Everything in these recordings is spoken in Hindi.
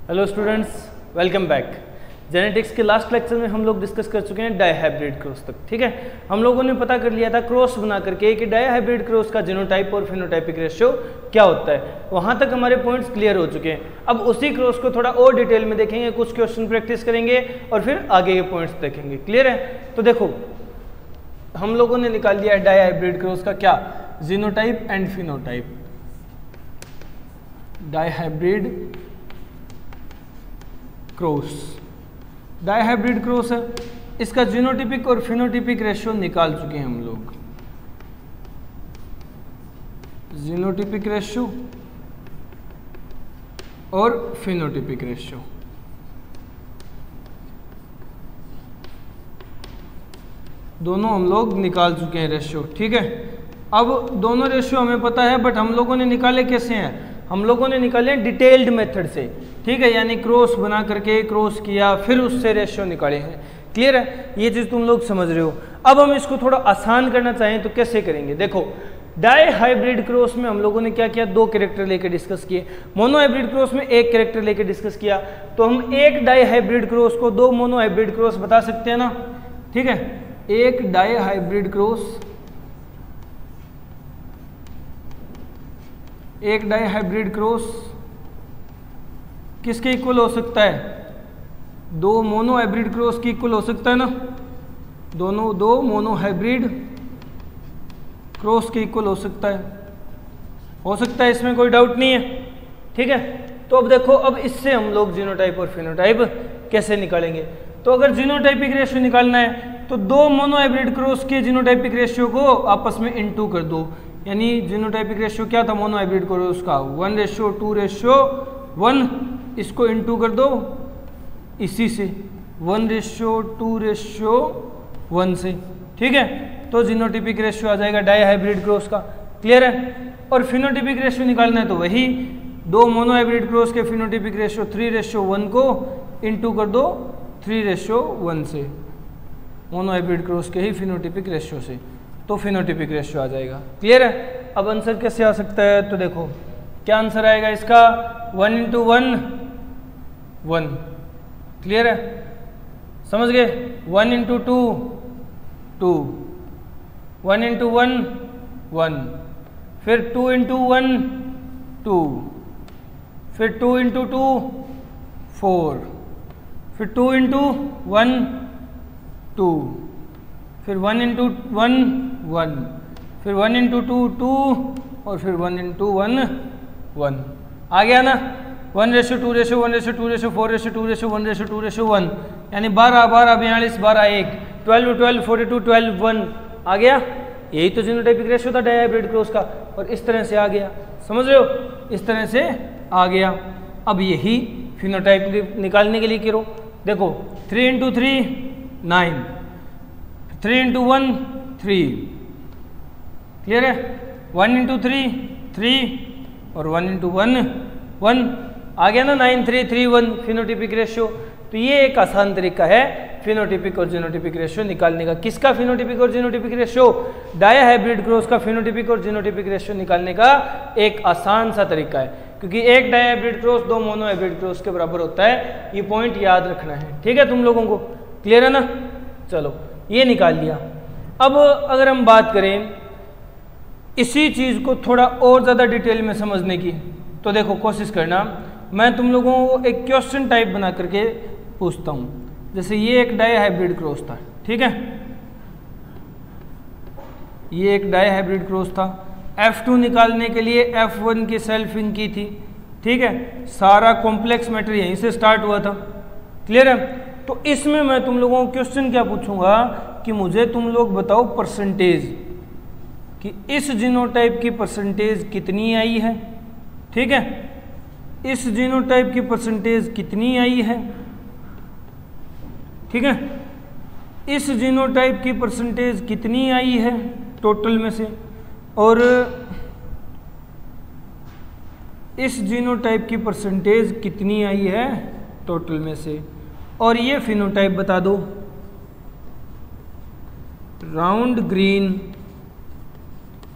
Hello students, welcome back. Genetics के लास्ट लेक्चर में हम लोग डिस्कस कर चुके हैं डाईहाइब्रिड क्रॉस तक। ठीक है, हम लोगों ने पता कर लिया था क्रॉस बना करके कि डाईहाइब्रिड क्रॉस का जीनोटाइप और फिनोटाइपिक रेशियो क्या होता है। वहां तक हमारे पॉइंट्स क्लियर हो चुके हैं। अब उसी क्रॉस को थोड़ा और डिटेल में देखेंगे, कुछ क्वेश्चन प्रैक्टिस करेंगे और फिर आगे के पॉइंट्स देखेंगे। क्लियर है? तो देखो, हम लोगों ने निकाल लिया है डाईहाइब्रिड क्रॉस का क्या, genotype and phenotype. Dihybrid cross, dihybrid cross है, इसका जीनोटिपिक और फिनोटिपिक रेशियो निकाल चुके हैं हम लोग। जीनोटिपिक रेशियो और फिनोटिपिक रेशियो दोनों हम लोग निकाल चुके हैं रेशियो। ठीक है, अब दोनों रेशियो हमें पता है, बट हम लोगों ने निकाले कैसे हैं? हम लोगों ने निकाले डिटेल्ड मेथड से। ठीक है, यानी क्रॉस बना करके क्रॉस किया, फिर उससे रेशियो निकाले हैं। क्लियर है? ये चीज़ तुम लोग समझ रहे हो। अब हम इसको थोड़ा आसान करना चाहें तो कैसे करेंगे? देखो, डाईहाइब्रिड क्रॉस में हम लोगों ने क्या किया, दो कैरेक्टर लेकर डिस्कस किए। मोनोहाइब्रिड क्रॉस में एक कैरेक्टर लेकर डिस्कस किया। तो हम एक डाईहाइब्रिड क्रॉस को दो मोनोहाइब्रिड क्रॉस बता सकते हैं ना। ठीक है, एक डाईहाइब्रिड क्रॉस, एक डाईहाइब्रिड क्रॉस किसके इक्वल हो सकता है? दो मोनोहाइब्रिड क्रॉस की इक्वल हो सकता है ना। दोनों दो मोनोहाइब्रिड क्रॉस के इक्वल हो सकता है, इसमें कोई डाउट नहीं है। ठीक है, तो अब देखो, अब इससे हम लोग जीनोटाइप और फिनोटाइप कैसे निकालेंगे? तो अगर जीनोटाइपिक रेशियो निकालना है तो दो मोनोहाइब्रिड क्रॉस के जीनोटाइपिक रेशियो को आपस में इनटू कर दो। यानी जीनोटाइपिक रेशियो क्या था मोनोहाइब्रिड क्रॉस का? 1:2:1। इसको इनटू कर दो इसी से 1:2:1 से। ठीक है, तो जीनोटिपिक रेशियो आ जाएगा डाईहाइब्रिड क्रॉस का। क्लियर है? और फिनोटिपिक रेशियो निकालना है तो वही दो मोनोहाइब्रिड क्रॉस के फिनोटिपिक रेशियो 3:1 को इनटू कर दो 3:1 से, मोनोहाइब्रिड क्रॉस के ही फिनोटिपिक रेशियो से, तो फिनोटिपिक रेशियो आ जाएगा। क्लियर है? अब आंसर कैसे आ सकता है? तो देखो क्या आंसर आएगा इसका, 1:1 1। क्लियर है? समझ गए? 1:2 2, 1:1 1, फिर 2:1 2, फिर 2:2 4, फिर 2:1 2, फिर 1:1 1, फिर 1:2 2 और फिर 1:1 1। आ गया ना? 1:2:1:2:4:2:1:1 यानी 12 12 42 12 1, 12 12 42 12 1 आ गया। यही तो जीनोटाइपिक रेशियो था डाईहाइब्रिड क्रॉस का, और इस तरह से आ गया। समझ रहे हो? इस तरह से आ गया। अब यही फिनोटाइप निकालने के लिए करो। देखो, 3:3 9, 3:1 3। क्लियर है? 1:3 3 और 1:1 1 आ गया ना। 9 3 3 1 फिनोटिपिक रेशियो। तो ये एक आसान तरीका है फिनोटिपिक और जीनोटिपिक रेशियो निकालने का। किसका फिनोटिपिक और जीनोटिपिक रेशियो? डाईहाइब्रिड क्रॉस का फिनोटिपिक और जीनोटिपिक रेशियो निकालने का एक आसान सा तरीका है, क्योंकि एक डाईहाइब्रिड क्रॉस दो मोनोहाइब्रिड क्रॉस के बराबर होता है। ये पॉइंट याद रखना है। ठीक है तुम लोगों को? क्लियर है ना? चलो, ये निकाल लिया। अब अगर हम बात करें इसी चीज को थोड़ा और ज्यादा डिटेल में समझने की, तो देखो कोशिश करना, मैं तुम लोगों को एक क्वेश्चन टाइप बना करके पूछता हूं। जैसे ये एक डाईहाइब्रिड क्रॉस था। ठीक है, ये एक डाईहाइब्रिड क्रॉस था। F2 निकालने के लिए F1 की सेल्फ इन की थी। ठीक है, सारा कॉम्प्लेक्स मैटर यहीं से स्टार्ट हुआ था। क्लियर है? तो इसमें मैं तुम लोगों को क्वेश्चन क्या पूछूंगा कि मुझे तुम लोग बताओ परसेंटेज, कि इस जीनोटाइप की परसेंटेज कितनी आई है। ठीक है, इस जीनोटाइप की परसेंटेज कितनी आई है। ठीक है, इस जीनोटाइप की परसेंटेज कितनी आई है टोटल में से, और इस जीनोटाइप की परसेंटेज कितनी आई है टोटल में से, और ये फिनोटाइप बता दो। राउंड ग्रीन,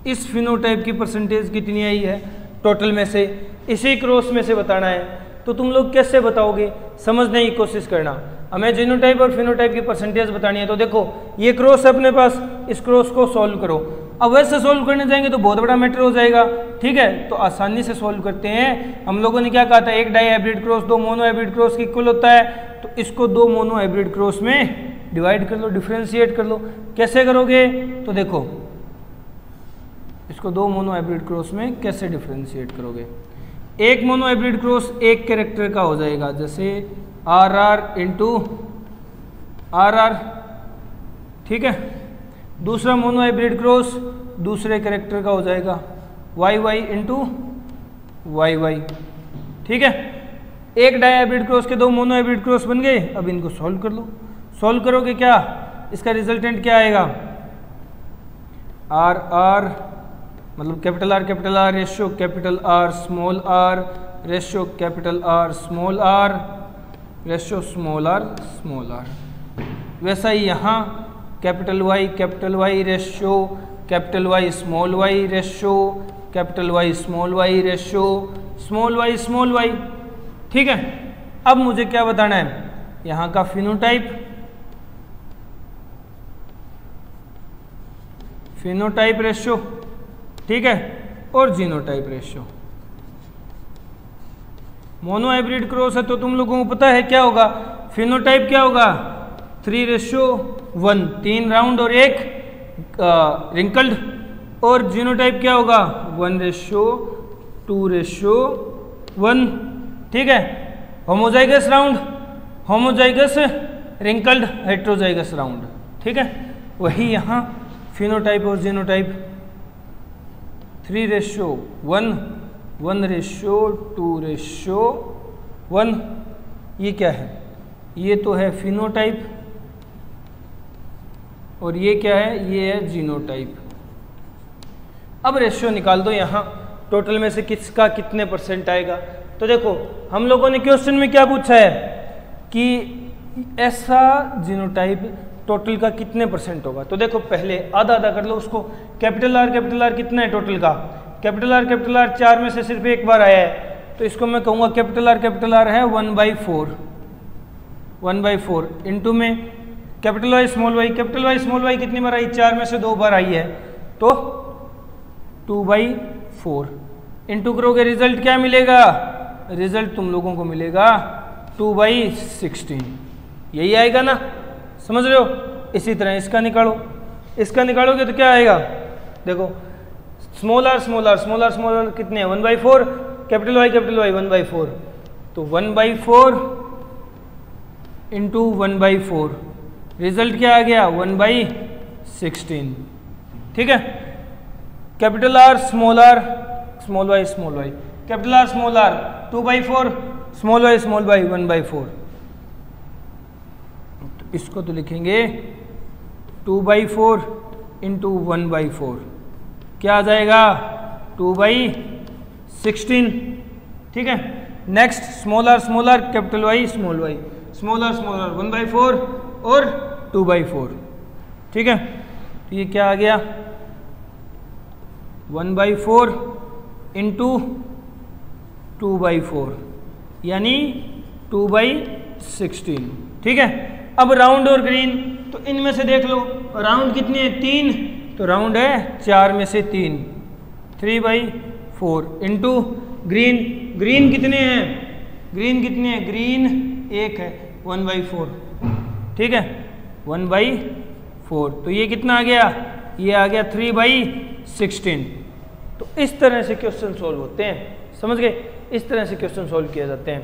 इस फिनोटाइप की परसेंटेज कितनी आई है टोटल में से, इसी क्रॉस में से बताना है। तो तुम लोग कैसे बताओगे, समझने की कोशिश करना। हमें जीनोटाइप और फिनोटाइप की परसेंटेज बतानी है। तो देखो ये क्रॉस है अपने पास, इस क्रॉस को सॉल्व करो। अब वैसे सॉल्व करने जाएंगे तो बहुत बड़ा मैटर हो जाएगा, ठीक है। तो आसानी से सॉल्व करते हैं। हम लोगों ने क्या कहा था, एक dihybrid cross 2 monohybrid cross की इक्वल होता है। तो इसको 2 मोनो हाइब्रिड क्रॉस में डिवाइड कर लो, डिफ्रेंशिएट कर लो। कैसे करोगे, तो देखो इसको 2 मोनो हाइब्रिड क्रॉस में कैसे डिफ्रेंशिएट करोगे। एक मोनो हाइब्रिड क्रॉस एक कैरेक्टर का हो जाएगा, जैसे R R into R R, ठीक है। दूसरा मोनो हाइब्रिड क्रॉस दूसरे कैरेक्टर का हो जाएगा, Y Y into Y Y, ठीक है। एक डाई हाइब्रिड क्रॉस के 2 मोनो हाइब्रिड क्रॉस बन गए। अब इनको सॉल्व कर लो। सॉल्व करोगे क्या, इसका रिजल्टेंट क्या आएगा, आर आर मतलब capital R ratio capital R small R ratio capital R small R ratio small R. वैसा ही यहाँ capital Y ratio capital Y small Y ratio capital Y small Y ratio small Y, ठीक है। अब मुझे क्या बताना है, यहाँ का फिनोटाइप रेशियो, ठीक है, और genotype ratio. Mono hybrid cross है तो तुम लोगों को पता है क्या होगा, फिनोटाइप क्या होगा 3:1, 3 राउंड और 1 रिंकल्ड। और जीनोटाइप क्या होगा 1:2:1, ठीक है। Homozygous round, homozygous wrinkled, heterozygous round, ठीक है। वही यहाँ फिनोटाइप और जीनोटाइप 3:1, 1:2:1, ये क्या है, ये तो है फिनोटाइप और ये क्या है, ये है जीनोटाइप। अब रेशियो निकाल दो यहाँ, टोटल में से किसका कितने % आएगा। तो देखो हम लोगों ने क्वेश्चन में क्या पूछा है कि ऐसा जीनोटाइप टोटल का कितने % होगा। तो देखो पहले आधा आधा कर लो उसको। कैपिटल आर कितना है टोटल का, कैपिटल आर 4 में से सिर्फ एक बार आया है, तो इसको मैं कहूँगा कैपिटल आर है 1/4 इंटू में कैपिटल वाई स्मॉल वाई कितनी बार आई, 4 में से 2 बार आई है, तो 2/4 इंटू करोगे, रिजल्ट क्या मिलेगा, रिजल्ट तुम लोगों को मिलेगा 2/16, यही आएगा ना, समझ रहे हो। इसी तरह इसका निकालो, इसका निकालोगे तो क्या आएगा, देखो स्मॉल आर कितने हैं 1/4, कैपिटल वाई 1/4, तो 1/4 इंटू 1/4, रिजल्ट क्या आ गया 1/16, ठीक है। Capital R small Y capital R small R 2/4, small Y 1/4, तो इसको तो लिखेंगे 2/4 इंटू 1/4, क्या आ जाएगा 2/16, ठीक है। Next small R capital Y small R 1/4 और 2/4, ठीक है। तो ये क्या आ गया 1/4 इंटू 2/4 यानी 2/16, ठीक है। अब राउंड और ग्रीन, तो इनमें से देख लो राउंड कितने हैं 3, तो राउंड है 4 में से 3, 3/4 इंटू ग्रीन कितने हैं, ग्रीन 1 है 1/4, ठीक है 1/4, तो ये कितना आ गया, ये आ गया 3/16। तो इस तरह से क्वेश्चन सॉल्व होते हैं, समझ गए, इस तरह से क्वेश्चन सॉल्व किए जाते हैं।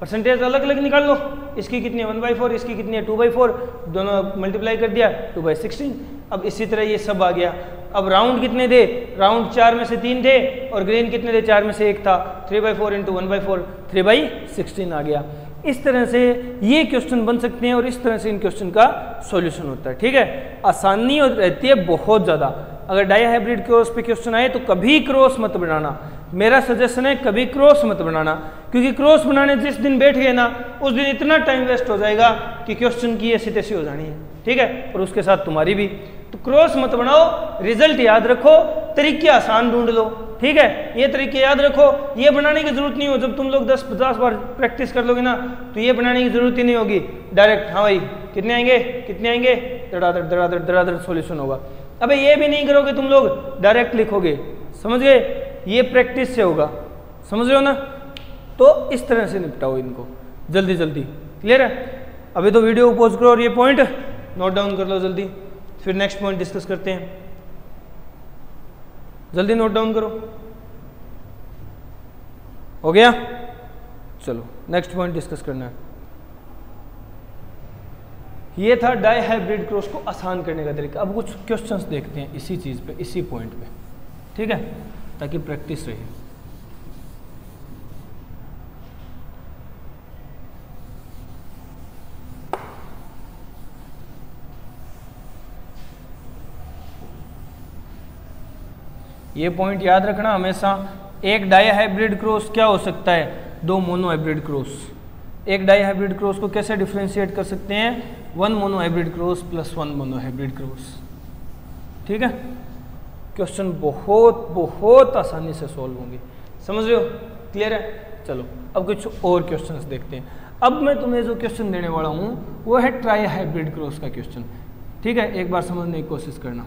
परसेंटेज अलग अलग निकाल लो, इसकी कितनी है 1/4, इसकी कितनी है 2/4, दोनों मल्टीप्लाई कर दिया 2/16। अब इसी तरह ये सब आ गया। अब राउंड कितने थे, राउंड 4 में से 3 थे और ग्रीन कितने थे, 4 में से 1 था, 3/4 इंटू 1/4 3/16 आ गया। इस तरह से ये क्वेश्चन बन सकते हैं और इस तरह से इन क्वेश्चन का सॉल्यूशन होता है, ठीक है। आसानी रहती है बहुत ज़्यादा। अगर डाई हाइब्रिड क्रॉस पे क्वेश्चन आए तो कभी क्रॉस मत बनाना, मेरा सजेशन है कभी क्रॉस मत बनाना, क्योंकि क्रॉस बनाने जिस दिन बैठ गए ना उस दिन इतना टाइम वेस्ट हो जाएगा कि क्वेश्चन की ऐसी तैसी हो जानी है, ठीक है, और उसके साथ तुम्हारी भी। तो क्रॉस मत बनाओ, रिजल्ट याद रखो, तरीके आसान ढूंढ लो, ठीक है। ये तरीके याद रखो, ये बनाने की जरूरत नहीं हो, जब तुम लोग 10-50 बार प्रैक्टिस कर लोगे ना तो ये बनाने की जरूरत ही नहीं होगी, डायरेक्ट हाँ भाई कितने आएंगे धड़ाधड़ सॉल्यूशन होगा। अबे ये भी नहीं करोगे तुम लोग, डायरेक्ट लिखोगे, समझ गए, ये प्रैक्टिस से होगा, समझ रहे हो ना। तो इस तरह से निपटाओ इनको जल्दी जल्दी, क्लियर है। अभी तो वीडियो पॉज करो और ये पॉइंट नोट डाउन कर लो जल्दी, फिर नेक्स्ट पॉइंट डिस्कस करते हैं। जल्दी नोट डाउन करो, हो गया, चलो नेक्स्ट पॉइंट डिस्कस करना है। ये था डाई हाइब्रिड क्रॉस को आसान करने का तरीका। अब कुछ क्वेश्चंस देखते हैं इसी चीज पे, इसी पॉइंट पे, ठीक है, ताकि प्रैक्टिस रहे। ये पॉइंट याद रखना हमेशा, एक डाई हाइब्रिड क्रॉस क्या हो सकता है, दो मोनो हाइब्रिड क्रॉस। एक डाई हाइब्रिड क्रॉस को कैसे डिफरेंशिएट कर सकते हैं, 1 mono hybrid cross plus 1 mono hybrid cross, ठीक है। क्वेश्चन बहुत बहुत आसानी से सॉल्व होंगे, समझ रहे हो, क्लियर है। चलो अब कुछ और क्वेश्चंस देखते हैं। अब मैं तुम्हें जो क्वेश्चन देने वाला हूं वो है ट्राई हाइब्रिड क्रॉस का क्वेश्चन, ठीक है। एक बार समझने की कोशिश करना।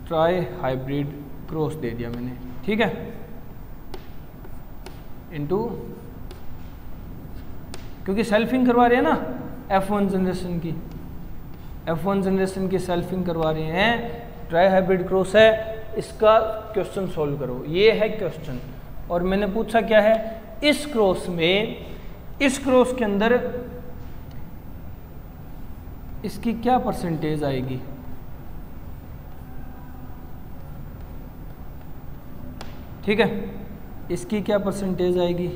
ट्राई हाइब्रिड क्रॉस दे दिया मैंने, ठीक है, इनटू, क्योंकि सेल्फिंग करवा रहे हैं ना F1 जनरेशन की, F1 जनरेशन की सेल्फिंग करवा रहे हैं, ट्राई हाइब्रिड क्रॉस है, इसका क्वेश्चन सॉल्व करो। ये है क्वेश्चन, और मैंने पूछा क्या है, इस क्रॉस में, इस क्रॉस के अंदर इसकी क्या परसेंटेज आएगी, ठीक है, इसकी क्या परसेंटेज आएगी,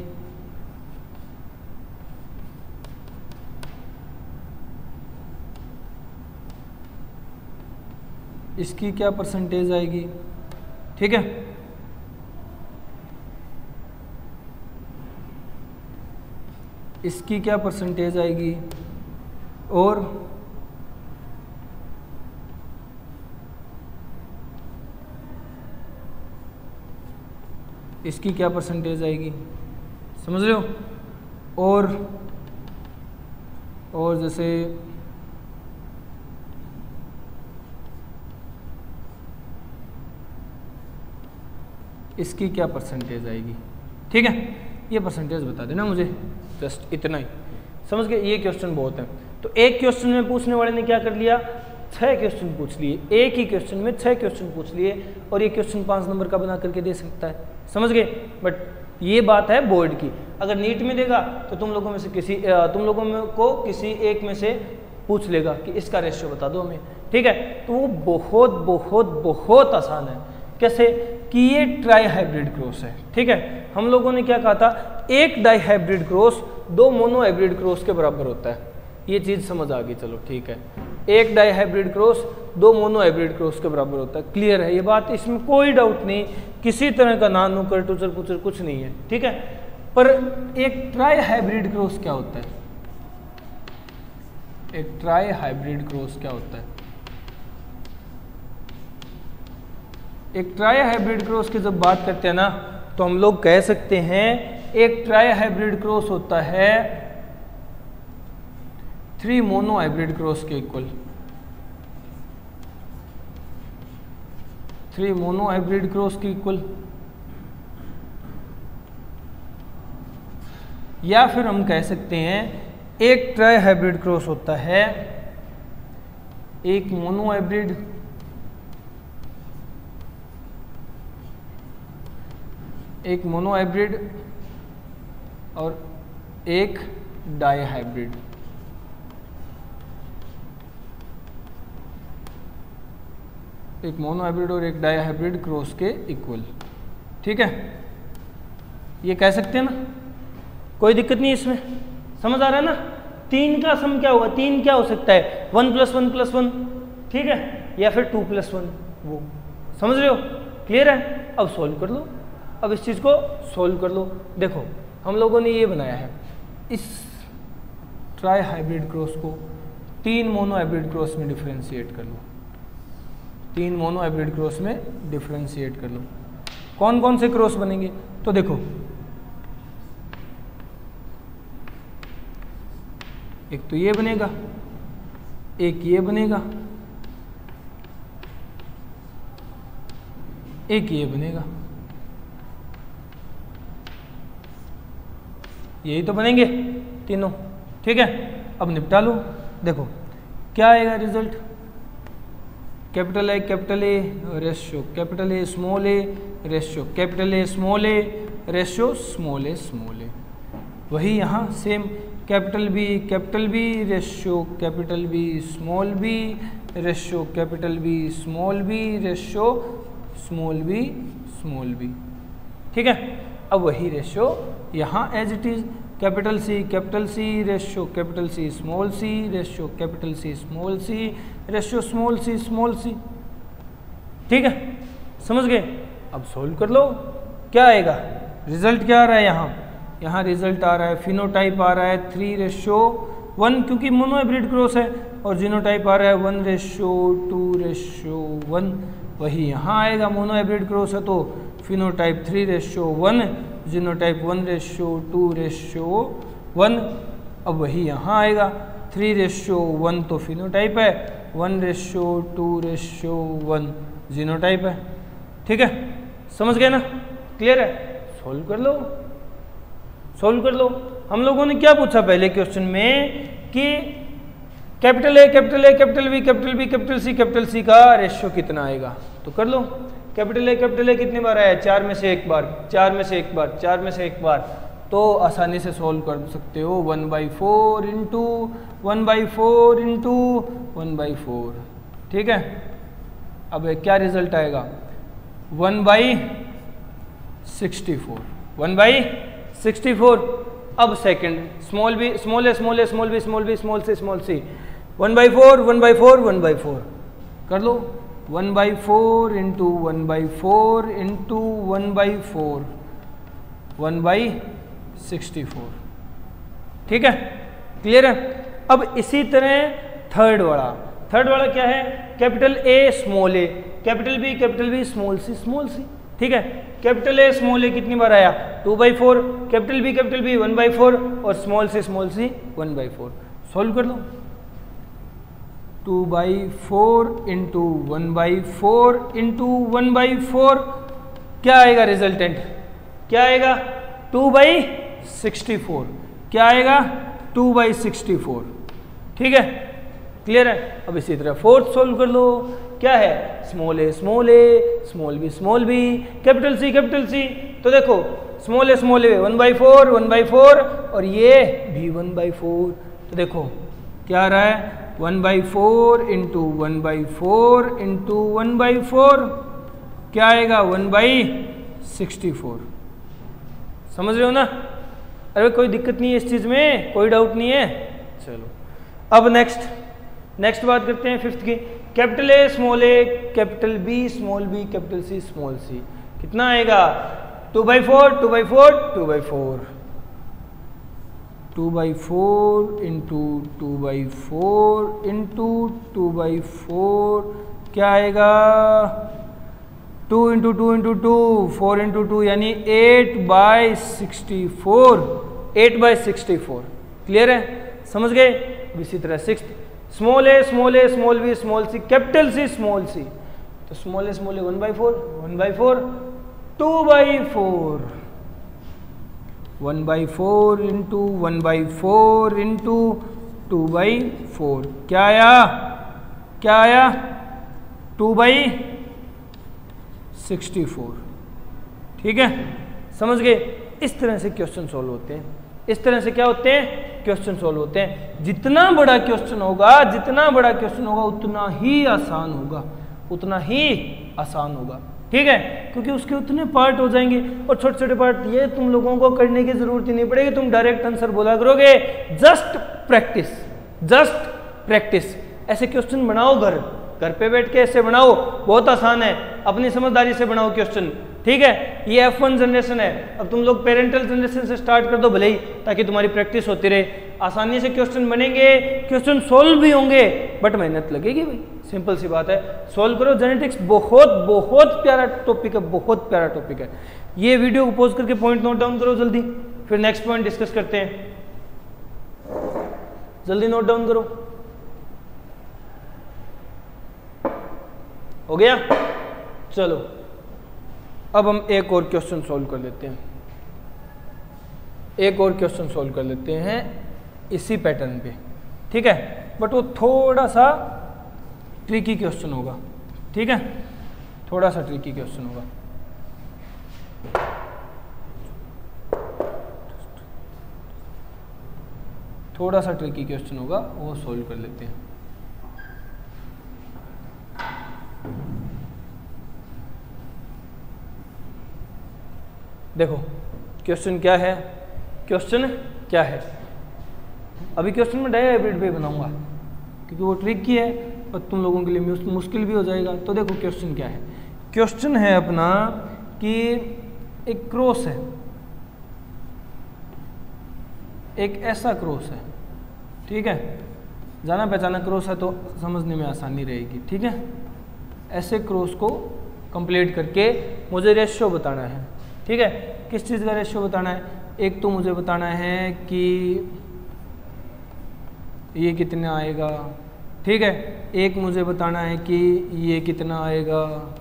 इसकी क्या परसेंटेज आएगी, ठीक है। इसकी क्या परसेंटेज आएगी, और इसकी क्या परसेंटेज आएगी, समझ रहे हो। और जैसे इसकी क्या परसेंटेज आएगी, ठीक है। ये परसेंटेज बता देना मुझे, जस्ट इतना ही, समझ गए। ये क्वेश्चन बहुत है। तो एक क्वेश्चन में पूछने वाले ने क्या कर लिया, 6 क्वेश्चन पूछ लिए, एक ही क्वेश्चन में 6 क्वेश्चन पूछ लिए, और ये क्वेश्चन 5 नंबर का बना करके दे सकता है, समझ गए। बट ये बात है बोर्ड की, अगर नीट में देगा तो तुम लोगों में से किसी एक में से पूछ लेगा कि इसका रेशियो बता दो हमें, ठीक है। तो वो बहुत बहुत बहुत आसान है। कैसे कि ये ट्राई हाइब्रिड क्रॉस है, ठीक है। हम लोगों ने क्या कहा था, एक dihybrid cross 2 monohybrid cross के बराबर होता है। ये चीज समझ आ गई, चलो ठीक है। एक dihybrid cross 2 monohybrid cross के बराबर होता है, क्लियर है ये बात, इसमें कोई डाउट नहीं, किसी तरह का ना नुक्कड़ टुचर पुचर कुछ नहीं है, ठीक है। पर एक ट्राई हाइब्रिड क्रॉस क्या होता है, एक ट्राई हाइब्रिड क्रॉस क्या होता है। एक ट्राई हाइब्रिड क्रॉस की जब बात करते हैं ना, तो हम लोग कह सकते हैं एक ट्राई हाइब्रिड क्रॉस होता है 3 मोनो हाइब्रिड क्रॉस के इक्वल। 3 मोनो हाइब्रिड क्रॉस के इक्वल, या फिर हम कह सकते हैं एक ट्राई हाइब्रिड क्रॉस होता है एक मोनो हाइब्रिड और एक डाई हाइब्रिड। एक मोनो हाइब्रिड और एक डाई हाइब्रिड क्रॉस के इक्वल, ठीक है। ये कह सकते हैं ना, कोई दिक्कत नहीं इसमें, समझ आ रहा है ना। 3 का सम क्या होगा, 3 क्या हो सकता है, 1 + 1 + 1, ठीक है, या फिर 2 + 1, वो समझ रहे हो, क्लियर है। अब सॉल्व कर लो, अब इस चीज को सॉल्व कर लो। देखो हम लोगों ने ये बनाया है, इस ट्राई हाइब्रिड क्रॉस को 3 मोनो हाइब्रिड क्रॉस में डिफरेंशिएट कर लो, 3 मोनो हाइब्रिड क्रॉस में डिफरेंशिएट कर लो। कौन कौन से क्रॉस बनेंगे? तो देखो, एक तो ये बनेगा, एक ये बनेगा, एक ये बनेगा, यही तो बनेंगे तीनों। ठीक है, अब निपटा लो। देखो क्या आएगा result, capital A ratio capital A small A ratio capital A small A ratio small A. वही यहाँ same, capital B ratio capital B small B ratio capital B small B ratio small B. ठीक है, अब वही रेशियो यहाँ as it is, capital C ratio capital C ratio capital C ratio small C. ठीक है, समझ गए? अब सोल्व कर लो, क्या आएगा रिजल्ट? क्या आ रहा है यहाँ रिजल्ट आ रहा है, फिनोटाइप आ रहा है 3:1 क्योंकि मोनो हाइब्रिड क्रॉस है, और जीनोटाइप आ रहा है 1:2:1। वही यहाँ आएगा, मोनो हाइब्रिड क्रॉस है तो फिनोटाइप 3:1, जीनोटाइप 1:2:1। अब वही यहाँ आएगा, 3:1 तो फिनोटाइप है, 1:2:1 जीनोटाइप है। ठीक है, समझ गए ना? क्लियर है? सोल्व कर लो। हम लोगों ने क्या पूछा पहले क्वेश्चन में कि capital A capital B capital C का रेशियो कितना आएगा, तो कर लो। कैपिटल ए कितने बार आया? 4 में से एक बार, तो आसानी से सोल्व कर सकते हो। 1/4 इंटू 1/4। ठीक है, अब क्या रिजल्ट आएगा? 1/64। अब सेकंड, स्मॉल बी स्मॉल सी 1/4 कर लो। 1/4 इंटू 1/64 ठीक है, क्लियर है? अब इसी तरह थर्ड वाला क्या है? Capital A capital B small C. ठीक है, कैपिटल ए स्मॉल ए कितनी बार आया? 2/4, कैपिटल बी 1/4 और स्मॉल सी 1/4। सॉल्व कर लो। 2/4 इंटू 1/4 क्या आएगा रिजल्टेंट? क्या आएगा? 2/64। क्या आएगा? 2/64। ठीक है, क्लियर है? अब इसी तरह फोर्थ सोल्व कर लो। क्या है? स्मॉल ए स्मॉल बी कैपिटल सी। तो देखो स्मॉल ए 1/4 और ये भी 1/4। तो देखो क्या आ रहा है? 1/4 इंटू 1/4 क्या आएगा? 1/64। समझ रहे हो ना? अरे कोई दिक्कत नहीं है इस चीज में, कोई डाउट नहीं है। चलो अब नेक्स्ट बात करते हैं फिफ्थ की। Capital A capital B capital C कितना आएगा? 2/4 इंटू 2/4 क्या आएगा? 2 इंटू 2 4 इंटू 2 यानी 8/64। क्लियर है? समझ गए? इसी तरह सिक्स्थ, स्मॉल ए स्मॉल बी स्मॉल सी कैपिटल सी तो स्मॉल ए 1/4 2/4 1/4 इंटू 2/4 क्या आया? 2/64। ठीक है, समझ गए? इस तरह से क्वेश्चन सॉल्व होते हैं। इस तरह से क्या होते हैं? क्वेश्चन सॉल्व होते हैं। जितना बड़ा क्वेश्चन होगा उतना ही आसान होगा। ठीक है, क्योंकि उसके उतने पार्ट हो जाएंगे और छोटे पार्ट ये तुम लोगों को करने की जरूरत ही नहीं पड़ेगी। तुम डायरेक्ट आंसर बोला करोगे। Just practice. ऐसे क्वेश्चन बनाओ, घर पे बैठ के ऐसे बनाओ, बहुत आसान है। अपनी समझदारी से बनाओ क्वेश्चन। ठीक है, ये F1 जनरेशन है। अब तुम लोग पेरेंटल जनरेशन से स्टार्ट कर दो भले ही, ताकि तुम्हारी प्रैक्टिस होती रहे। आसानी से क्वेश्चन बनेंगे, क्वेश्चन सोल्व भी होंगे, बट मेहनत लगेगी भाई, सिंपल सी बात है। सोल्व करो। जेनेटिक्स बहुत बहुत प्यारा टॉपिक है, बहुत प्यारा टॉपिक है। ये वीडियो को पॉज करके पॉइंट नोट डाउन करो जल्दी, फिर नेक्स्ट पॉइंट डिस्कस करते हैं। जल्दी नोट डाउन करो। हो गया? चलो अब हम एक और क्वेश्चन सोल्व कर लेते हैं, एक और क्वेश्चन सोल्व कर लेते हैं इसी पैटर्न पे, ठीक है? बट वो थोड़ा सा ट्रिकी क्वेश्चन होगा, ठीक है? थोड़ा सा ट्रिकी क्वेश्चन होगा। थोड़ा सा ट्रिकी क्वेश्चन होगा, वो सोल्व कर लेते हैं। देखो क्वेश्चन क्या है, क्वेश्चन क्या है। अभी क्वेश्चन में डाई हाइब्रिड पे बनाऊंगा क्योंकि वो ट्रिकी है और तुम लोगों के लिए मुश्किल भी हो जाएगा। तो देखो क्वेश्चन क्या है। क्वेश्चन है अपना कि एक क्रॉस है, एक ऐसा क्रॉस है, ठीक है? जाना पहचाना क्रॉस है तो समझने में आसानी रहेगी, ठीक है? ऐसे क्रॉस को कंप्लीट करके मुझे रेशियो बताना है, ठीक है? किस चीज़ का रेशियो बताना है? एक तो मुझे बताना है कि ये कितना आएगा, ठीक है? एक मुझे बताना है कि ये कितना आएगा,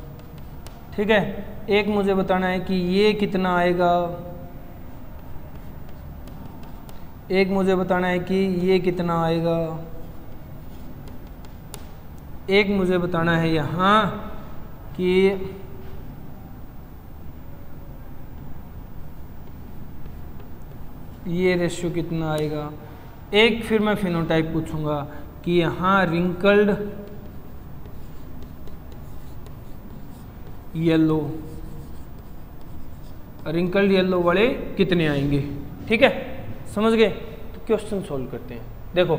ठीक है? एक मुझे बताना है कि ये कितना आएगा, एक मुझे बताना है कि ये कितना आएगा, एक मुझे बताना है यहाँ कि ये रेशियो कितना आएगा। एक फिर मैं फिनोटाइप पूछूंगा कि यहाँ रिंकल्ड येलो, रिंकल्ड येलो वाले कितने आएंगे, ठीक है? समझ गए? तो क्वेश्चन सोल्व करते हैं। देखो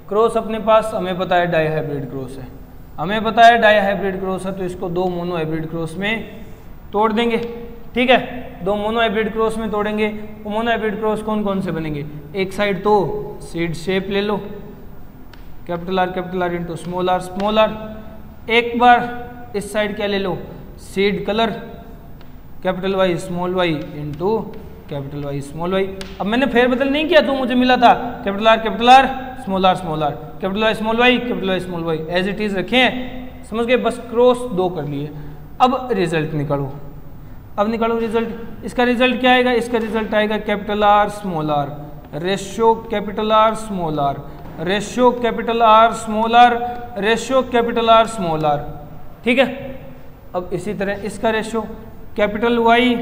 क्रॉस अपने पास हमें पता है डाई हाइब्रिड क्रॉस है, हमें पता है डाई हाइब्रिड क्रॉस है, तो इसको दो मोनो हाइब्रिड क्रॉस में तोड़ देंगे, ठीक है? दो मोनो हाइब्रिड क्रॉस में तोड़ेंगे। वो मोनो हाइब्रिड क्रॉस कौन कौन से बनेंगे? एक साइड तो सीड शेप ले लो, capital R into small R. एक बार इस साइड क्या ले लो? Seed colour, capital Y small Y into capital Y small Y. अब मैंने फेरबदल नहीं किया, तो मुझे मिला था capital R small R, capital Y small Y as it is रखे हैं। समझ गए? बस क्रॉस दो कर लिए। अब रिजल्ट निकालो, अब निकालो रिजल्ट। इसका रिजल्ट क्या आएगा? इसका रिजल्ट आएगा capital R small R ratio capital R small R ratio capital R small R ratio capital R small R, ठीक है? अब इसी तरह इसका ratio capital Y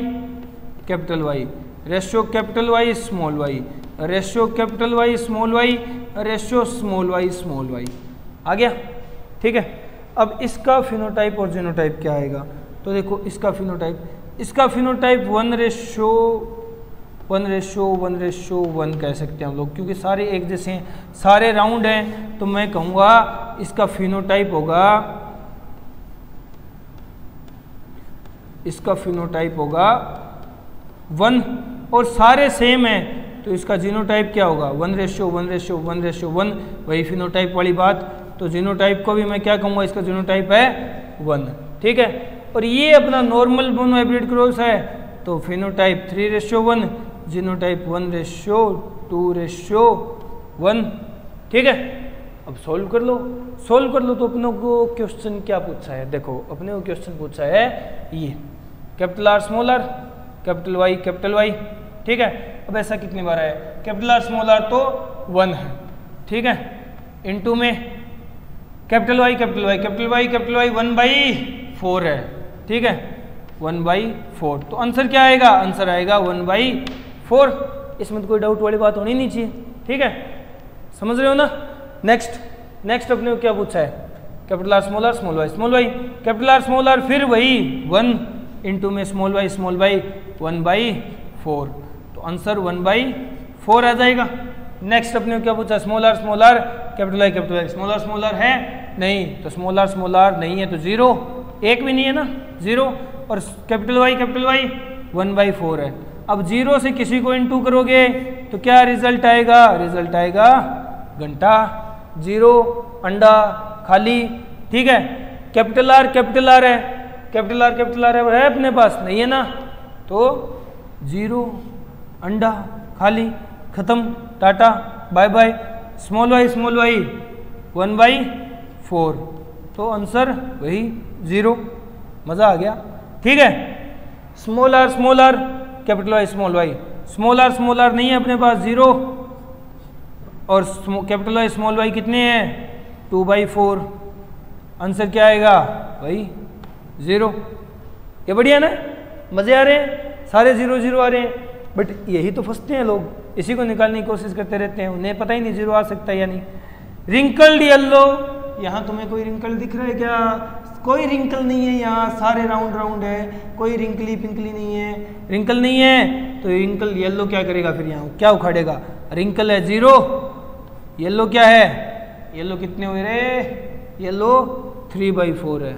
ratio capital Y small Y ratio capital Y small Y ratio small Y आ गया, ठीक है? अब इसका फिनोटाइप और जीनोटाइप क्या आएगा? तो देखो इसका फिनोटाइप 1:1 कह सकते हैं हम लोग, क्योंकि सारे एक जैसे हैं, सारे राउंड हैं। तो मैं कहूँगा इसका फिनोटाइप होगा, इसका फिनोटाइप होगा 1, और सारे सेम हैं तो इसका जीनोटाइप क्या होगा? 1:1:1:1, वही फिनोटाइप वाली बात। तो जीनोटाइप को भी मैं क्या कहूँगा? इसका जीनोटाइप है 1, ठीक है? और ये अपना नॉर्मल मोनो हाइब्रिड क्रॉस है, तो फिनोटाइप 3:1, जीनोटाइप 1:2:1, ठीक है? अब सोल्व कर लो। तो अपने को क्वेश्चन क्या पूछा है? देखो अपने को क्वेश्चन पूछा है ये capital R small R capital Y, ठीक है? अब ऐसा कितनी बार है? कैपिटल आर स्मॉल आर तो 1 है, ठीक है? इनटू में कैपिटल वाई 1/4 है, ठीक है? 1/4। तो आंसर क्या आएगा? आंसर आएगा 1/4। इसमें तो कोई डाउट वाली बात होनी नहीं चाहिए, ठीक है? समझ रहे हो ना? नेक्स्ट अपने को क्या पूछा है? Capital R small Y capital R small R, फिर वही 1 इंटू में स्मॉल वाई 1/4। तो आंसर 1/4 आ जाएगा। नेक्स्ट अपने को क्या पूछा? Small R capital Y small R है नहीं, तो स्मॉल आर नहीं है तो 0, एक भी नहीं है ना, 0। और कैपिटल वाई 1/4 है। अब 0 से किसी को इनटू करोगे तो क्या रिजल्ट आएगा? रिजल्ट आएगा घंटा, 0 अंडा खाली। ठीक है, कैपिटल आर है, कैपिटल आर है अपने पास नहीं है ना, तो 0 अंडा खाली, खत्म, टाटा बाय बाय। स्मॉल वाई 1/4, तो आंसर वही 0। मजा आ गया। ठीक है, small R capital Y small R नहीं है अपने पास 0, और कैपिटल वाई स्मॉल वाई कितने हैं? 2/4। आंसर क्या आएगा? वही 0। ये बढ़िया ना, मजे आ रहे हैं, सारे 0 आ रहे हैं। बट यही तो फंसते हैं लोग, इसी को निकालने की कोशिश करते रहते हैं, उन्हें पता ही नहीं 0 आ सकता है या नहीं। रिंकल्ड येलो, यहाँ तुम्हें कोई रिंकल दिख रहा है क्या? कोई रिंकल नहीं है यहाँ, सारे राउंड है, कोई रिंकली पिंकली नहीं है। रिंकल नहीं है तो रिंकल येलो क्या करेगा फिर? यहाँ क्या उखाड़ेगा? रिंकल है 0, येलो क्या है? येलो कितने हुए रे? येलो 3/4 है,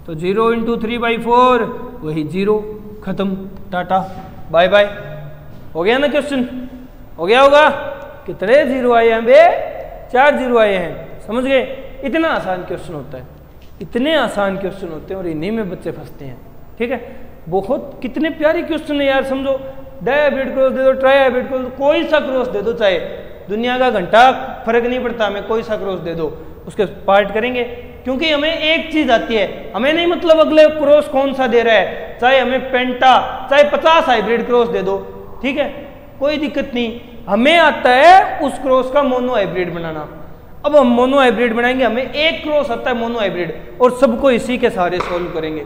तो 0 × 3/4 वही 0, खत्म, टाटा बाय बाय। हो गया ना क्वेश्चन? हो गया होगा। कितने 0 आए हैं बे? 4 0 आए हैं, समझ गए? इतना आसान क्वेश्चन होता है, इतने आसान क्वेश्चन होते हैं और इन्हीं में बच्चे फंसते हैं। ठीक है, बहुत कितने प्यारे क्वेश्चन है यार। समझो, डायहाइब्रिड क्रॉस दे दो, ट्राइहाइब्रिड क्रॉस, कोई सा क्रॉस दे दो, चाहे दुनिया का घंटा फर्क नहीं पड़ता, हमें कोई सा क्रॉस दे दो, उसके पार्ट करेंगे। क्योंकि हमें एक चीज आती है, हमें नहीं मतलब अगले क्रॉस कौन सा दे रहा है, चाहे हमें पेंटा, चाहे 50 हाइब्रिड क्रॉस दे दो, ठीक है, कोई दिक्कत नहीं। हमें आता है उस क्रॉस का मोनो हाइब्रिड बनाना। अब हम मोनो हाइब्रिड बनाएंगे, हमें एक क्रॉस आता है मोनो हाइब्रिड, और सबको इसी के सहारे सॉल्व करेंगे।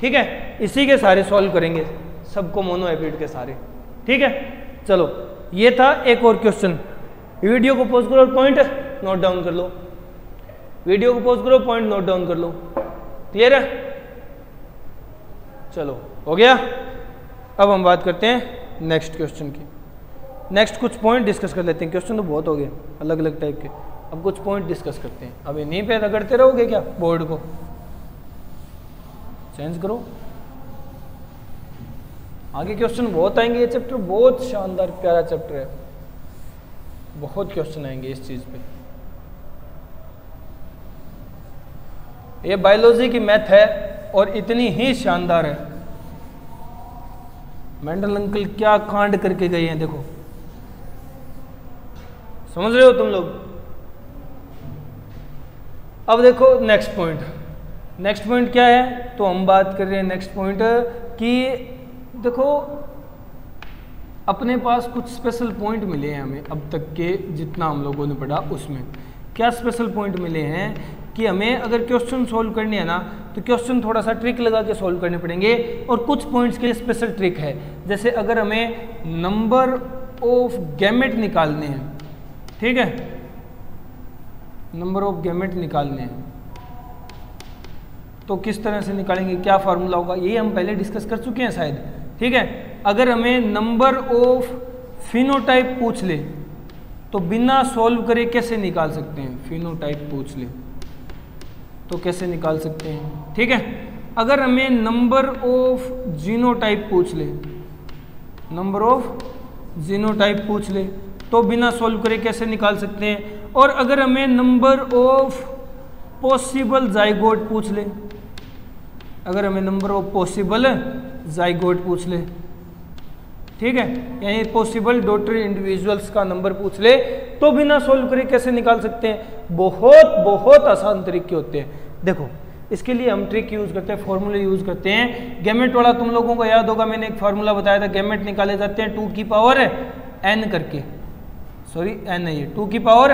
ठीक है, इसी के सहारे सॉल्व करेंगे सबको, मोनो हाइब्रिड के सहारे। ठीक है, चलो ये था एक और क्वेश्चन। वीडियो को पॉज करो और पॉइंट नोट डाउन कर लो, वीडियो को पॉज करो, पॉइंट नोट डाउन कर लो। क्लियर है? चलो हो गया। अब हम बात करते हैं नेक्स्ट क्वेश्चन की। नेक्स्ट कुछ पॉइंट डिस्कस कर लेते हैं, क्वेश्चन तो बहुत हो गए अलग अलग टाइप के, अब कुछ पॉइंट डिस्कस करते हैं। अब इन्हीं पे रगड़ते रहोगे क्या? बोर्ड को चेंज करो, आगे क्वेश्चन बहुत आएंगे। ये चैप्टर बहुत शानदार प्यारा चैप्टर है, बहुत क्वेश्चन आएंगे इस चीज पे। ये बायोलॉजी की मैथ है और इतनी ही शानदार है। मेंडल अंकल क्या कांड करके गए हैं देखो, समझ रहे हो तुम लोग? अब देखो नेक्स्ट पॉइंट, नेक्स्ट पॉइंट क्या है? तो हम बात कर रहे हैं नेक्स्ट पॉइंट कि देखो अपने पास कुछ स्पेशल पॉइंट मिले हैं हमें अब तक के जितना हम लोगों ने पढ़ा उसमें। क्या स्पेशल पॉइंट मिले हैं कि हमें अगर क्वेश्चन सोल्व करने हैं ना तो क्वेश्चन थोड़ा सा ट्रिक लगा के सोल्व करने पड़ेंगे, और कुछ पॉइंट्स के लिए स्पेशल ट्रिक है। जैसे अगर हमें नंबर ऑफ गैमेट निकालने हैं, ठीक है, नंबर ऑफ गैमेट निकालने हैं तो किस तरह से निकालेंगे, क्या फार्मूला होगा, यही हम पहले डिस्कस कर चुके हैं शायद। ठीक है, अगर हमें नंबर ऑफ फिनोटाइप पूछ ले तो बिना सॉल्व करे कैसे निकाल सकते हैं? फिनोटाइप पूछ ले तो कैसे निकाल सकते हैं? ठीक है, अगर हमें नंबर ऑफ जीनोटाइप पूछ ले, नंबर ऑफ जीनोटाइप पूछ ले तो बिना सॉल्व करे कैसे निकाल सकते हैं? और अगर हमें नंबर ऑफ पॉसिबल जाइगोट पूछ ले, अगर हमें नंबर ऑफ पॉसिबल जाइगोट पूछ ले, ठीक है, यानी पॉसिबल डॉटर इंडिविजुअल्स का नंबर पूछ ले तो बिना सॉल्व करे कैसे निकाल सकते हैं? बहुत बहुत आसान तरीके होते हैं। देखो इसके लिए हम ट्रिक यूज करते हैं, फॉर्मूले यूज करते हैं। गैमेट वाला तुम लोगों को याद होगा, मैंने एक फार्मूला बताया था, गैमेट निकाले जाते हैं 2 की पावर n करके, सॉरी n है ये, 2 की पावर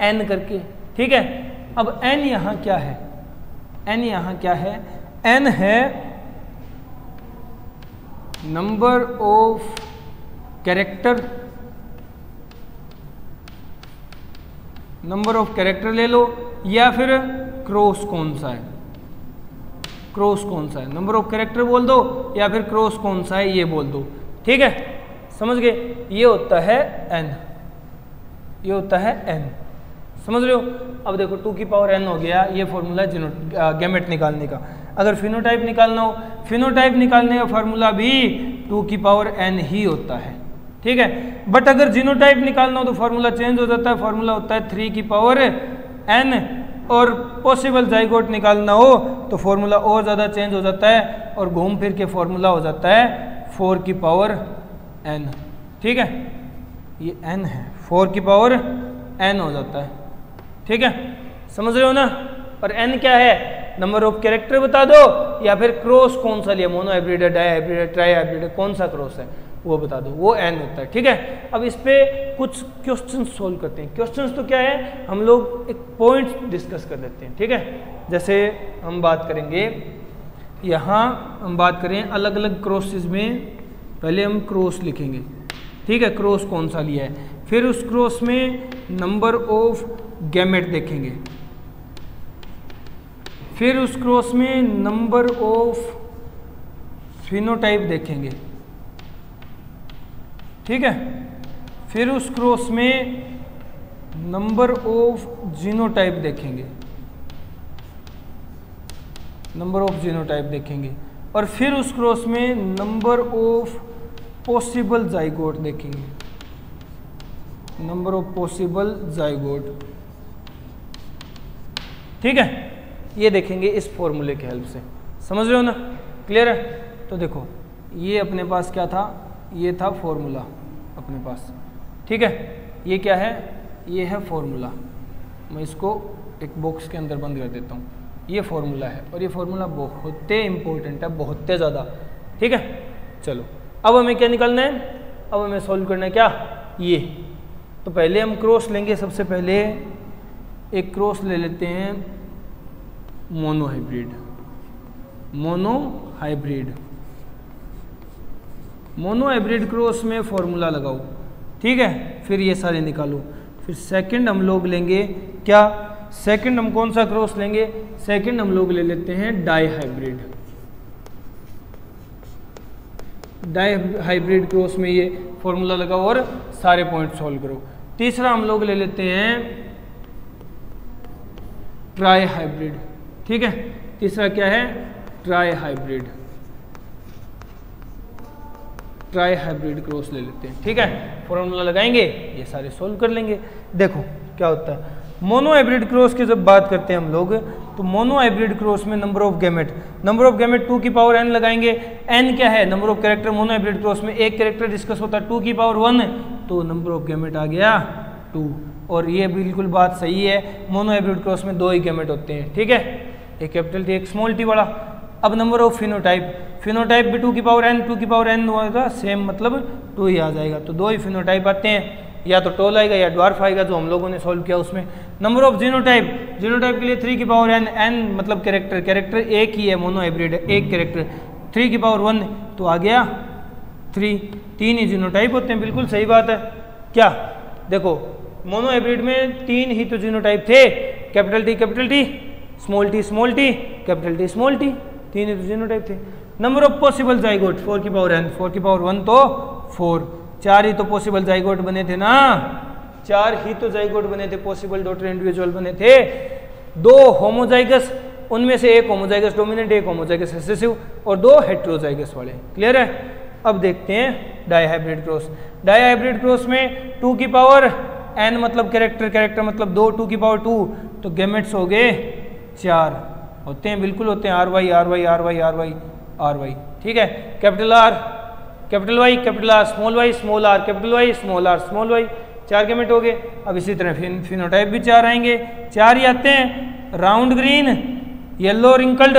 n करके। ठीक है, अब n यहाँ क्या है? n यहाँ क्या है? n है number of character, number of character ले लो, या फिर क्रॉस कौन सा है, क्रॉस कौन सा है, नंबर ऑफ कैरेक्टर बोल दो या फिर क्रॉस कौन सा है ये बोल दो। ठीक है, समझ गए? ये होता है n, ये होता है n, समझ रहे हो? अब देखो 2 की पावर n हो गया, ये फॉर्मूला गैमेट निकालने का। अगर फिनोटाइप निकालना हो, फिनोटाइप निकालने का फार्मूला भी 2 की पावर n ही होता है, ठीक है। बट अगर जीनोटाइप निकालना हो तो फॉर्मूला चेंज हो जाता है, फॉर्मूला होता है 3 की पावर n, और पॉसिबल जाइगोट निकालना हो तो फॉर्मूला और ज़्यादा चेंज हो जाता है और घूम फिर के फॉर्मूला हो जाता है 4 की पावर n, ठीक है। ये n है, 4 की पावर n हो जाता है, ठीक है, समझ रहे हो ना। और n क्या है, नंबर ऑफ कैरेक्टर बता दो या फिर क्रॉस कौन सा लिया, मोनो हाइब्रिड है, डाई हाइब्रिड है, ट्राई हाइब्रिड है, कौन सा क्रॉस है वो बता दो, वो n होता है, ठीक है। अब इस पे कुछ क्वेश्चन सोल्व करते हैं। क्वेश्चंस तो क्या है, हम लोग एक पॉइंट डिस्कस कर लेते हैं, ठीक है। जैसे हम बात करेंगे, यहाँ हम बात करें अलग अलग क्रॉसेस में, पहले हम क्रॉस लिखेंगे, ठीक है, क्रॉस कौन सा लिया है, फिर उस क्रॉस में नंबर ऑफ गैमेट देखेंगे, फिर उस क्रॉस में नंबर ऑफ फिनोटाइप देखेंगे, ठीक है, फिर उस क्रॉस में नंबर ऑफ जीनोटाइप देखेंगे, नंबर ऑफ जीनोटाइप देखेंगे, और फिर उस क्रॉस में नंबर ऑफ पॉसिबल जाइगोट देखेंगे, नंबर ऑफ पॉसिबल जाइगोट, ठीक है। ये देखेंगे इस फॉर्मूले की हेल्प से, समझ रहे हो ना, क्लियर है। तो देखो ये अपने पास क्या था, ये था फॉर्मूला अपने पास, ठीक है। ये क्या है, ये है फॉर्मूला, मैं इसको एक बॉक्स के अंदर बंद कर देता हूँ। ये फॉर्मूला है और ये फॉर्मूला बहुत ही इंपॉर्टेंट है, बहुत ही ज़्यादा, ठीक है। चलो अब हमें क्या निकालना है, अब हमें सॉल्व करना है क्या, ये। तो पहले हम क्रॉस लेंगे, सबसे पहले एक क्रॉस ले लेते हैं mono hybrid, mono hybrid, mono hybrid cross में फॉर्मूला लगाओ, ठीक है, फिर ये सारे निकालो। फिर सेकंड हम लोग लेंगे क्या, सेकंड हम कौन सा क्रॉस लेंगे, सेकंड हम लोग ले लेते हैं dihybrid, dihybrid cross में ये फॉर्मूला लगाओ और सारे पॉइंट सॉल्व करो। तीसरा हम लोग ले लेते हैं ट्राई हाइब्रिड, ठीक है, तीसरा क्या है, try hybrid, try hybrid cross ले लेते हैं, ठीक है। फॉर्मूला लगाएंगे, ये सारे सोल्व कर लेंगे। देखो क्या होता है, मोनो हाइब्रिड क्रॉस की जब बात करते हैं हम लोग, तो मोनो हाइब्रिड क्रॉस में number of gamete, number of gamete 2 की पावर n लगाएंगे। n क्या है, number of character, mono hybrid cross में एक कैरेक्टर डिस्कस होता है 2 की पावर 1, तो नंबर ऑफ गैमेट आ गया 2। और ये बिल्कुल बात सही है, मोनो हाइब्रिड क्रॉस में 2 ही गैमेट होते हैं, ठीक है, एक कैपिटल टी एक स्मॉल टी वाला। अब नंबर ऑफ फिनोटाइप, फिनोटाइप भी 2 की पावर n, 2 की पावर n होगा, सेम मतलब 2 ही आ जाएगा। तो 2 ही फिनोटाइप आते हैं, या तो टोल आएगा या ड्वार्फ आएगा, जो हम लोगों ने सॉल्व किया उसमें। नंबर ऑफ जीनोटाइप, जीनोटाइप के लिए 3 की पावर n, n मतलब कैरेक्टर, कैरेक्टर एक ही है, मोनो हाइब्रिड है, एक कैरेक्टर, 3 की पावर 1 तो आ गया 3, 3 ही जीनोटाइप होते हैं, बिल्कुल सही बात है। क्या देखो, मोनो हाइब्रिड में 3 ही तो जीनोटाइप थे, capital T, small T, capital T small T, 3 ही तो जीनोटाइप थे। नंबर ऑफ पॉसिबल जाइगोट 4 की पावर n, 4 की पावर 1 तो 4, 4 ही तो पॉसिबल जाइगोट बने थे ना, 4 ही तो जाइगोट बने थे, पॉसिबल डॉटर इंडिविजुअल बने थे। 2 होमोजाइगस, उनमें से एक होमोजाइगस डोमिनेंट, एक होमोजाइगस रिसेसिव, और 2 हेटेरोजाइगस वाले, क्लियर है। अब देखते हैं dihybrid cross. Dihybrid cross में 2 की पावर n मतलब कैरेक्टर, कैरेक्टर मतलब 2, 2 की पावर 2, तो गैमेट्स हो गए 4 होते हैं, बिल्कुल होते हैं, R Y R Y R Y R Y R Y, ठीक है। Capital R, capital Y, capital R, small Y, small R, capital Y, small R, small Y, 4 gamete हो गए। अब इसी तरह फिनोटाइप भी 4 आएंगे, 4 ही आते हैं, राउंड ग्रीन, येलो रिंकल्ड,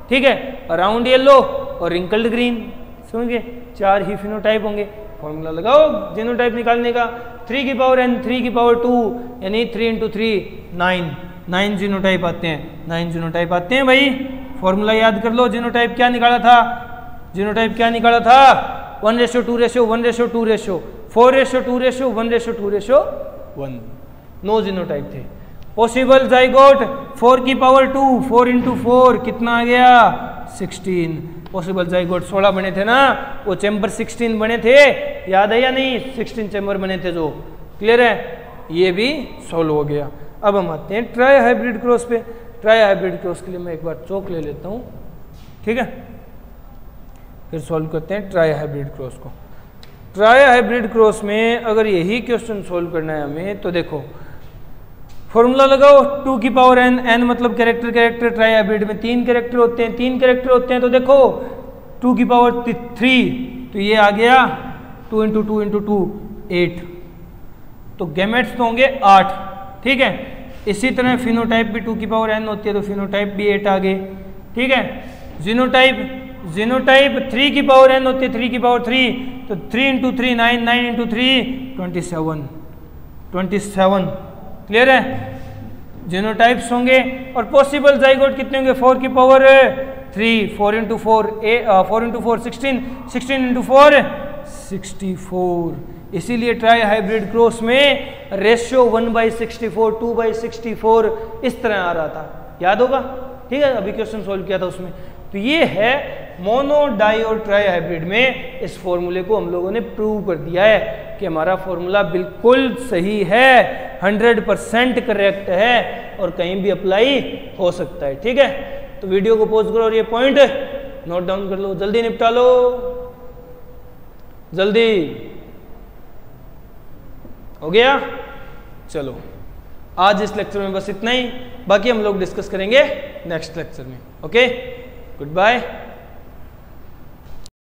ठीक है, राउंड येलो और रिंकल्ड ग्रीन, समझ गए, 4 ही फिनोटाइप होंगे। फॉर्मूला लगाओ जीनोटाइप निकालने का, 3 की पावर n, 3 की पावर 2 यानी 3 × 3 9, 9 जीनोटाइप आते हैं, 9 जीनोटाइप आते हैं भाई। फॉर्मूला याद कर लो, जीनोटाइप क्या निकाला था, जीनोटाइप क्या निकाला था, 1:2 ratio, 1:2 ratio, 4:2 ratio, 1:2 ratio 1, 9 genotype थे। पॉसिबल जाइगोट 4 की पावर 2, 4 × 4 कितना आ गया 16। पॉसिबल जाइगोट 16 बने थे ना, वो चैम्बर 16 बने थे, याद है या नहीं, 16 चैम्बर बने थे जो, क्लियर है, ये भी सॉल्व हो गया। अब हम आते हैं ट्राई हाइब्रिड क्रॉस पे। ट्राई हाइब्रिड क्रॉस के लिए मैं एक बार चौक ले लेता हूँ, ठीक है। फिर सॉल्व करते हैं ट्राई हाइब्रिड क्रॉस को। ट्राई हाइब्रिड क्रॉस में अगर यही क्वेश्चन सॉल्व करना है हमें तो देखो फॉर्मूला लगाओ 2 की पावर n, n मतलब कैरेक्टर कैरेक्टर, ट्राई हाइब्रिड में 3 कैरेक्टर होते हैं, 3 कैरेक्टर होते हैं तो देखो 2 की पावर 3 तो ये आ गया 2 इंटू 2 इंटू 2 8, तो गैमेट्स तो होंगे 8, ठीक है। इसी तरह फिनोटाइप भी 2 की पावर n होती है तो फिनोटाइप भी 8 आ गए, ठीक है। जीनोटाइप 3 की पावर n होती है, 3 की पावर 3 तो 3 इंटू 3 9, 9 इंटू 3 27, क्लियर है। जीनोटाइप्स होंगे और पॉसिबल जाइगोट कितने होंगे 4 की पावर 3, 4 इंटू 4 4 इंटू 4 16, 16 इंटू 4 64। इसीलिए ट्राई हाइब्रिड क्रॉस में रेशियो 1/64 2/64 इस तरह आ रहा था, याद होगा, ठीक है। अभी क्वेश्चन सॉल्व किया था उसमें। तो ये है मोनो डाई और ट्राई हाइब्रिड में इस फॉर्मूले को हम लोगों ने प्रूव कर दिया है कि हमारा फॉर्मूला बिल्कुल सही है, 100% करेक्ट है और कहीं भी अप्लाई हो सकता है, ठीक है। तो वीडियो को पॉज करो और ये पॉइंट नोट डाउन कर लो, जल्दी निपटा लो, जल्दी हो गया। चलो आज इस लेक्चर में बस इतना ही, बाकी हम लोग डिस्कस करेंगे नेक्स्ट लेक्चर में। Okay, good bye.